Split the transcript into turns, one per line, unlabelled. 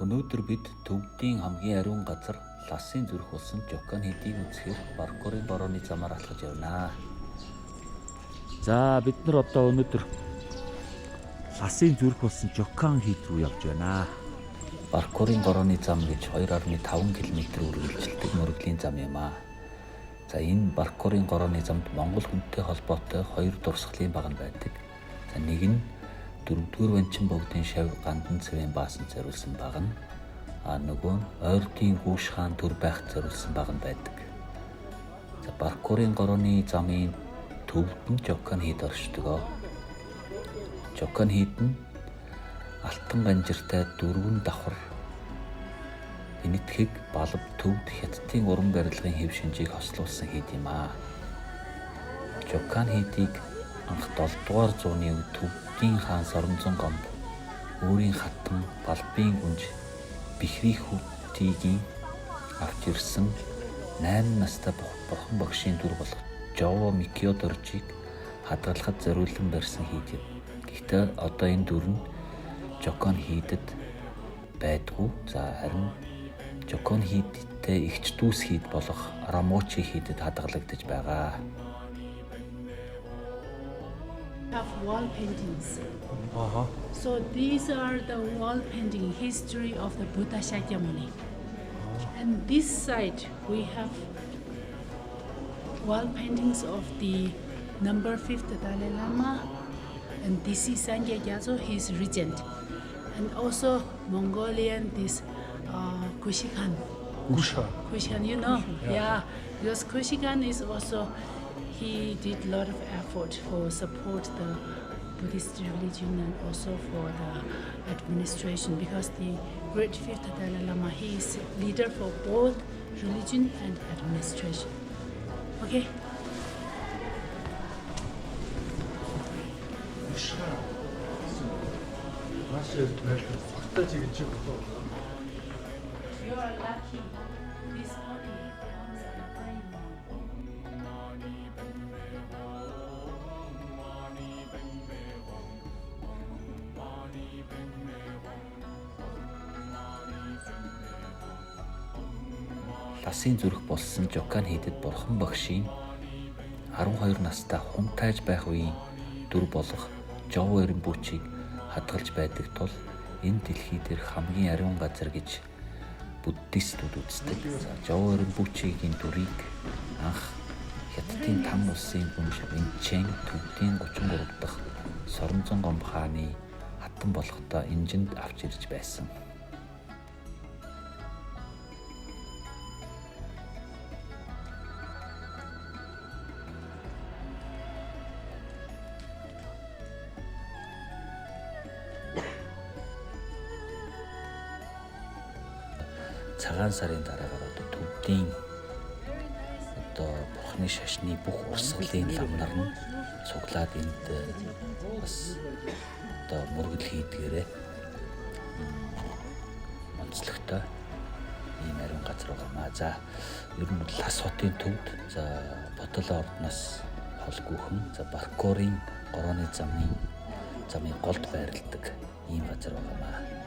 Өнөөдөр бид төвдийн хамгийн ариун газар Ласын зүрх болсон Жокан хийдийг үзэхээр Баркорын борооны замаар алхаж явнаа. За бид нар одоо өнөөдөр Ласын зүрх болсон Жокан хийд рүү явж байна. Баркорын борооны зам гэж 2.5 км үргэлжилдэг мөрөглийн зам юм аа. За энэ Баркорын борооны замд Монгол хүнтэй холбоотой 2 дурсгалын баг байдаг. За нэг нь 4-р Ванчин богдын шав Гандан цэвэн баасан зориулсан баг нь, нөгөө нь Ойрдын Гүүш хаан төр байхад зориулсан баг нь байдаг. За Баркорын борооны замын төвд нь Жокан хийд оршдог. Жокан хийд нь алтан ганжиртай 4 давхар энэтхэг балб төвд хятадын уран барилгын хэв шинжийг хослуулсан хийд юм аа. Жокан хийдийг анх 7-р зууны үед төвдийн хаан Соронзон гомб өөрийн хатан балбын гүнж Бихрихүтигийн авч ирсэн 8 настай бурхан багшийн дүр болох Жоо Микиодоржийг хадгалахад зориулсан барьсан хийд юм. Гэхдээ одоо энэ дүр нь Жокан хийдэд байдгүй. За харин Жокан хийдтэй эгч дүүс хийд болох Рамочи хийдэд хадгалагдаж байгаа.
Have wall paintings. So these are the wall painting history of the Buddha Shakyamuni. And this side we have wall paintings of the number 5th Dalai Lama, and this is Sangye Gyatso, his regent, and also Mongolian this Kushikan. Kushikan, you know, yeah, because Kushikan is also. He did a lot of effort for support the Buddhist religion and also for the administration, because the great fifth Dalai Lama, he is leader for both religion and administration. Okay. You are lucky. This body comes at a time.
Ласын зүрх болсон Жокан хийдэд бурхан багшийн 12 настай хунтайж байх үеийн дүр болох Жоо Эренбүчийг хадгалж байдаг тул энэ дэлхий дээр хамгийн ариун газар гэж буддистууд үздэг. Жоо Эренбүчигийн дүрийг анх Хятадын Там улсын гүнж Винчэн төвдийн 33 дахь Соронзон гомб хааны хатан болохдоо энжинд авч ирж байсан. Цагаан сарын дараагаар одоо төвдийн бурхны шашны бүх урсгалын ламнар нь цуглаад энд бас мөргөл хийдгээрээ онцлогтой ийм ариун газар байгаа. За ер нь Лас хотын төвд Ботоло ордноос холгүйхэн Баркорын борооны замын голд байрладаг ийм газар байгаа.